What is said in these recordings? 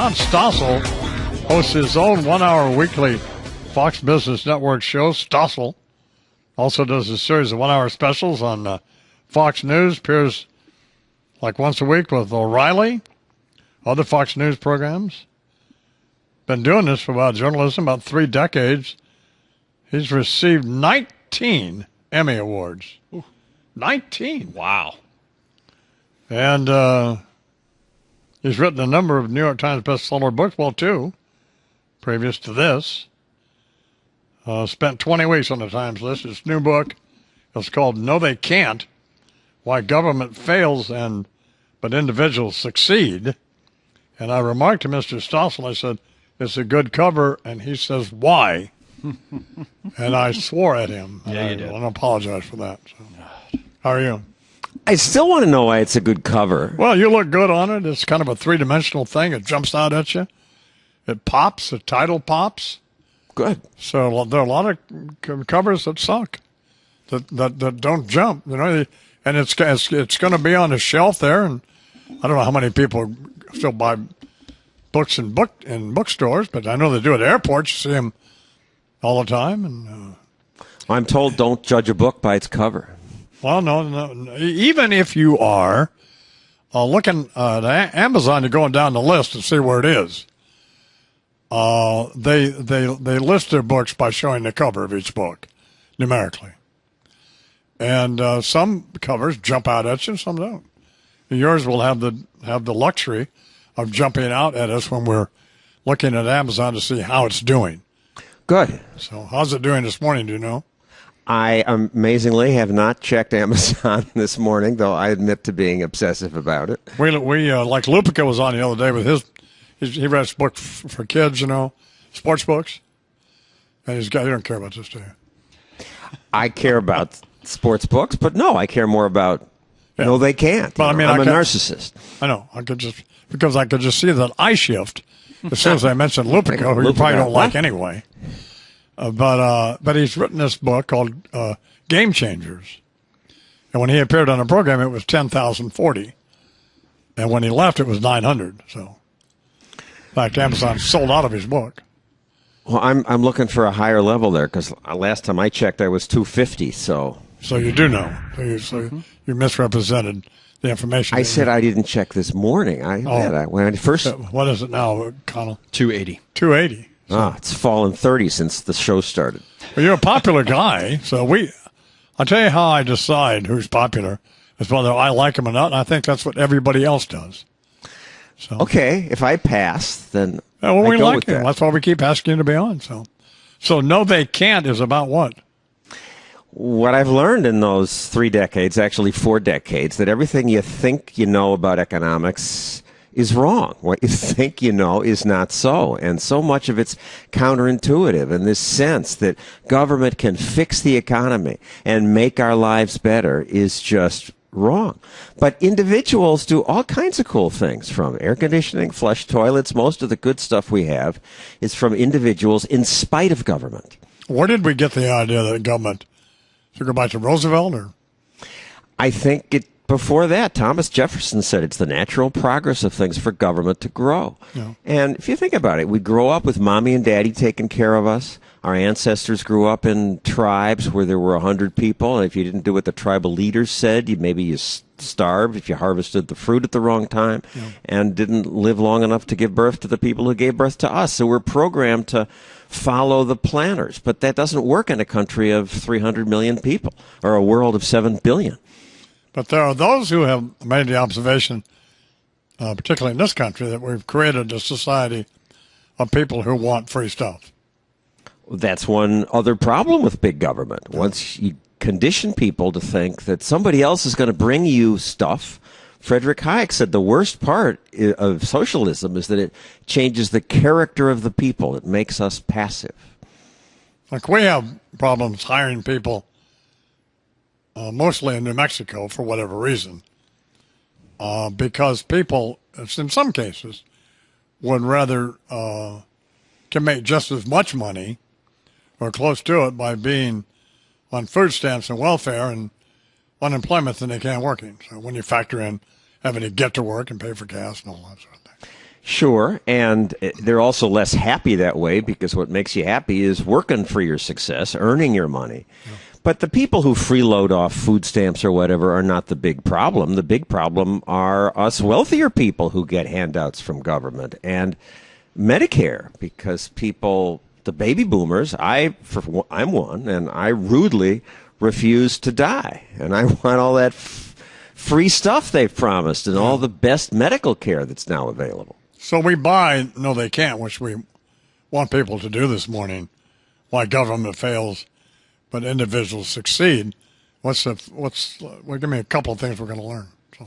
John Stossel hosts his own 1 hour weekly Fox Business Network show, Stossel. Also does a series of 1 hour specials on Fox News, appears like once a week with O'Reilly, other Fox News programs. Been doing this for about 3 decades. He's received 19 Emmy Awards. Ooh. 19. Wow. And he's written a number of New York Times bestseller books, well, 2, previous to this. Spent 20 weeks on the Times list. His new book is called No They Can't, Why Government Fails but Individuals Succeed. And I remarked to Mr. Stossel, I said, it's a good cover, and he says, why? And I swore at him. Yeah, you did. I apologize for that. So. How are you? I still want to know why it's a good cover. Well, you look good on it. It's kind of a three-dimensional thing. It jumps out at you. It pops. The title pops. Good. So there are a lot of covers that suck, that don't jump. You know, and it's going to be on a shelf there. And I don't know how many people still buy books in bookstores, but I know they do at airports. You see them all the time. And I'm told don't judge a book by its cover. well, no. Even if you are looking at Amazon, you're going down the list to see where it is. They list their books by showing the cover of each book numerically, and some covers jump out at you, some don't. Yours will have the luxury of jumping out at us when we're looking at Amazon to see how it's doing. Good. So, how's it doing this morning? Do you know? I amazingly have not checked Amazon this morning, though I admit to being obsessive about it. We like Lupica was on the other day with his. He writes books for kids, you know, sports books. And you don't care about this, do you? I care about sports books, but no, I care more about no, they can't. But I mean, I'm a narcissist. I know. I could just see that eye shift as soon as I mentioned Lupica, who you probably don't like anyway. But he's written this book called Game Changers. And when he appeared on the program, it was 10,040. And when he left, it was 900. So. In fact, Amazon sold out of his book. Well, I'm looking for a higher level there because last time I checked, I was 250. So you do know. You misrepresented the information. I said I didn't check this morning. When I first. What is it now, Connell? 280. 280. So. It's fallen 30 since the show started. Well, you're a popular guy, so I'll tell you how I decide who's popular is whether I like him or not. And I think that's what everybody else does. So. Okay, if I pass, then we go like with him. that. That's why we keep asking you to be on. So No They Can't is about what? What I've learned in those 3 decades, actually 4 decades, that everything you think you know about economics is wrong. What you think you know is not so. And so much of it's counterintuitive in this sense that government can fix the economy and make our lives better is just wrong. But individuals do all kinds of cool things, from air conditioning, flush toilets. Most of the good stuff we have is from individuals in spite of government. Where did we get the idea that government should go back to Roosevelt? Or I think before that, Thomas Jefferson said it's the natural progress of things for government to grow. Yeah. And if you think about it, we grow up with mommy and daddy taking care of us. Our ancestors grew up in tribes where there were 100 people. And if you didn't do what the tribal leaders said, maybe you starved if you harvested the fruit at the wrong time and didn't live long enough to give birth to the people who gave birth to us. So we're programmed to follow the planners. But that doesn't work in a country of 300 million people or a world of 7 billion. But there are those who have made the observation, particularly in this country, that we've created a society of people who want free stuff. That's one other problem with big government. Once you condition people to think that somebody else is going to bring you stuff, Frederick Hayek said the worst part of socialism is that it changes the character of the people. It makes us passive. Like we have problems hiring people, mostly in New Mexico for whatever reason, because people, in some cases, would rather can make just as much money or close to it by being on food stamps and welfare and unemployment than they can working. So when you factor in having to get to work and pay for gas and all that sort of thing. Sure, and they're also less happy that way because what makes you happy is working for your success, earning your money. Yeah. But the people who freeload off food stamps or whatever are not the big problem. The big problem are us wealthier people who get handouts from government and Medicare, because people, the baby boomers, I'm one, and I rudely refuse to die, and I want all that free stuff they've promised and all the best medical care that's now available. So we buy, no they can't, which we want people to do this morning, why government fails but individuals succeed. Well, give me a couple of things we're going to learn. So.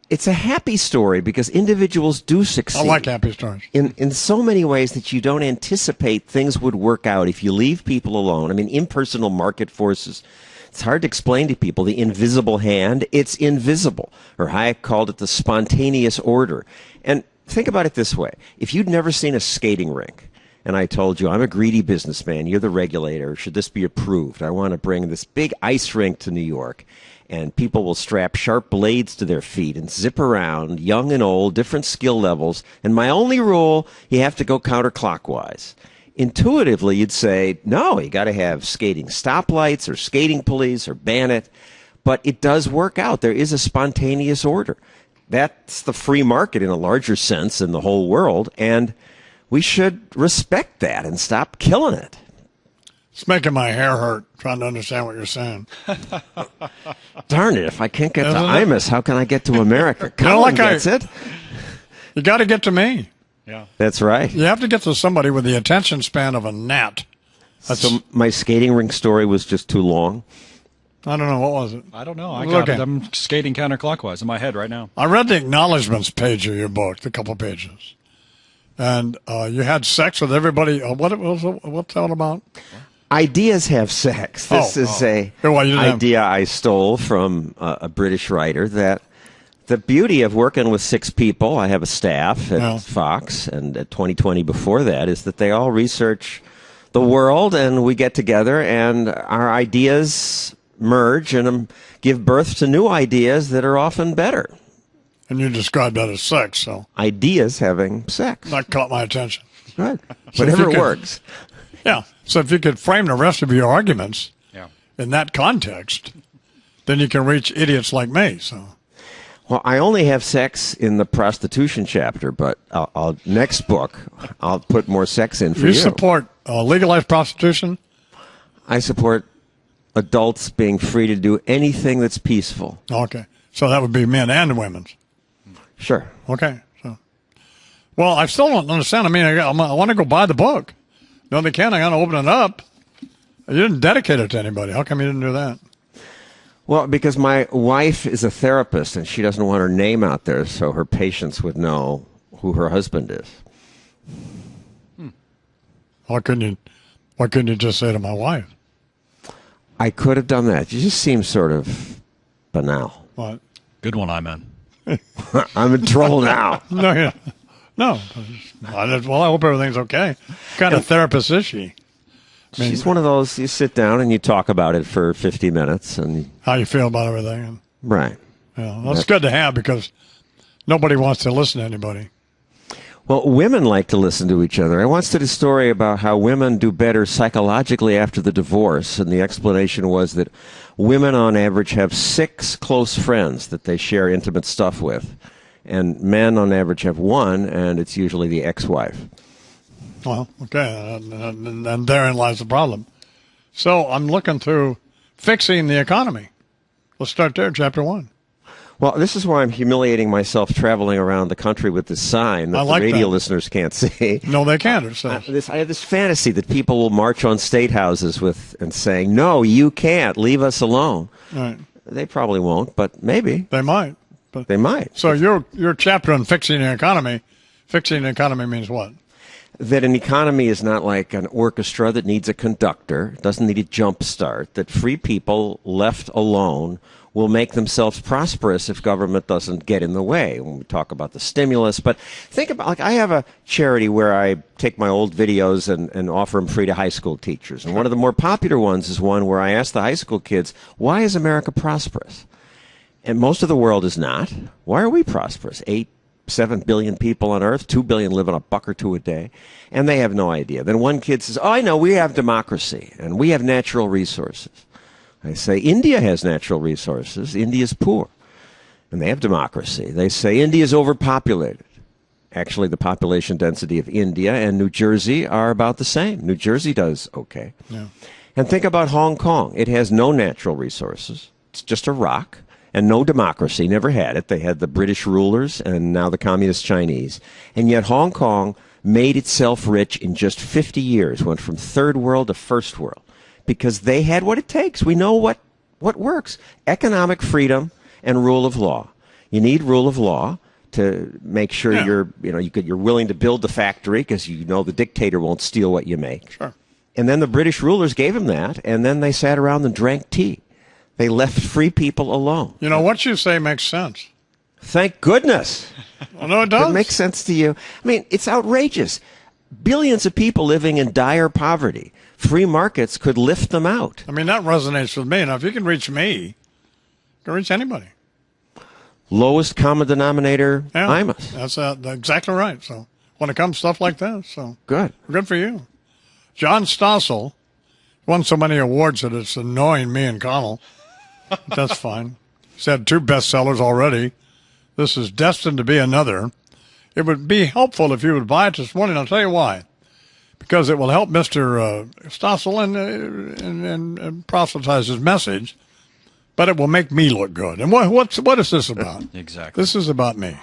It's a happy story because individuals do succeed. I like happy stories. In so many ways that you don't anticipate things would work out if you leave people alone. I mean, impersonal market forces. It's hard to explain to people. The invisible hand, it's invisible. Or Hayek called it the spontaneous order. And think about it this way. If you'd never seen a skating rink, and I told you, I'm a greedy businessman, you're the regulator, should this be approved? I want to bring this big ice rink to New York, and people will strap sharp blades to their feet and zip around, young and old, different skill levels, and my only rule, you have to go counterclockwise. Intuitively, you'd say, no, you got to have skating stoplights or skating police or ban it, but it does work out. There is a spontaneous order. That's the free market in a larger sense in the whole world, and we should respect that and stop killing it. It's making my hair hurt trying to understand what you're saying. Darn it, if I can't get to Imus, how can I get to America? Colin gets it. You got to get to me. Yeah, that's right. You have to get to somebody with the attention span of a gnat. So my skating rink story was just too long? I don't know. What was it? I don't know. I'm skating counterclockwise in my head right now. I read the acknowledgments page of your book, the couple pages. And you had sex with everybody. What's that about? Ideas have sex. This is a idea I stole from a British writer, that the beauty of working with 6 people, I have a staff at Fox and at 2020 before that, is that they all research the world and we get together and our ideas merge and give birth to new ideas that are often better. And you described that as sex, so. Ideas having sex. That caught my attention. Right. Whatever works. Yeah. So if you could frame the rest of your arguments in that context, then you can reach idiots like me. So. Well, I only have sex in the prostitution chapter, but next book, I'll put more sex in for you. You support legalized prostitution? I support adults being free to do anything that's peaceful. Okay. So that would be men and women. Sure. Okay. So, well, I still don't understand. I mean, I want to go buy the book. No, they can't. I got to open it up. You didn't dedicate it to anybody. How come you didn't do that? Well, because my wife is a therapist, and she doesn't want her name out there so her patients would know who her husband is. Why couldn't you just say to my wife? I could have done that. You just seem sort of banal. What? Good one, Iman. I'm in trouble now. No. Well, I hope everything's okay. What kind of therapist is she? She's one of those, you sit down and you talk about it for 50 minutes. And how you feel about everything. Right. Yeah, that's good to have because nobody wants to listen to anybody. Well, women like to listen to each other. I once did a story about how women do better psychologically after the divorce, and the explanation was that women on average have 6 close friends that they share intimate stuff with, and men on average have 1, and it's usually the ex-wife. Well, okay, and therein lies the problem. So I'm looking through fixing the economy. Let's start there, chapter 1. Well, this is why I'm humiliating myself traveling around the country with this sign that the radio listeners can't see. No, they can't. I have this fantasy that people will march on state houses with and saying, "No, you can't. Leave us alone." Right. They probably won't, but maybe they might. But they might. So your chapter on fixing the economy. Fixing the economy means what? That an economy is not like an orchestra that needs a conductor, doesn't need a jump start, that free people left alone will make themselves prosperous if government doesn't get in the way. When we talk about the stimulus, but think about, like, I have a charity where I take my old videos and offer them free to high school teachers. And one of the more popular ones is one where I ask the high school kids, why is America prosperous? And most of the world is not. Why are we prosperous? 8 7 billion people on Earth, 2 billion live on a buck or two a day, and they have no idea. Then one kid says, oh, I know, we have democracy, and we have natural resources. I say, India has natural resources. India's poor, and they have democracy. They say, India's overpopulated. Actually, the population density of India and New Jersey are about the same. New Jersey does okay. Yeah. And think about Hong Kong. It has no natural resources. It's just a rock. And no democracy, never had it. They had the British rulers and now the communist Chinese. And yet Hong Kong made itself rich in just 50 years, went from third world to first world, because they had what it takes. We know what works. Economic freedom and rule of law. You need rule of law to make sure you're willing to build the factory because you know the dictator won't steal what you make. Sure. And then the British rulers gave them that, and then they sat around and drank tea. They left free people alone. You know, what you say makes sense. Thank goodness. Well, no, it does. It makes sense to you. I mean, it's outrageous. Billions of people living in dire poverty. Free markets could lift them out. I mean, that resonates with me. Now, if you can reach me, you can reach anybody. Lowest common denominator, Yeah, IMAs. that's exactly right. So when it comes to stuff like this, so Good. good for you. John Stossel won so many awards that it's annoying me and Connell. That's fine. He's had 2 bestsellers already. This is destined to be another. It would be helpful if you would buy it this morning. I'll tell you why. Because it will help Mr. Stossel and proselytize his message, but it will make me look good. And what is this about? Exactly. This is about me.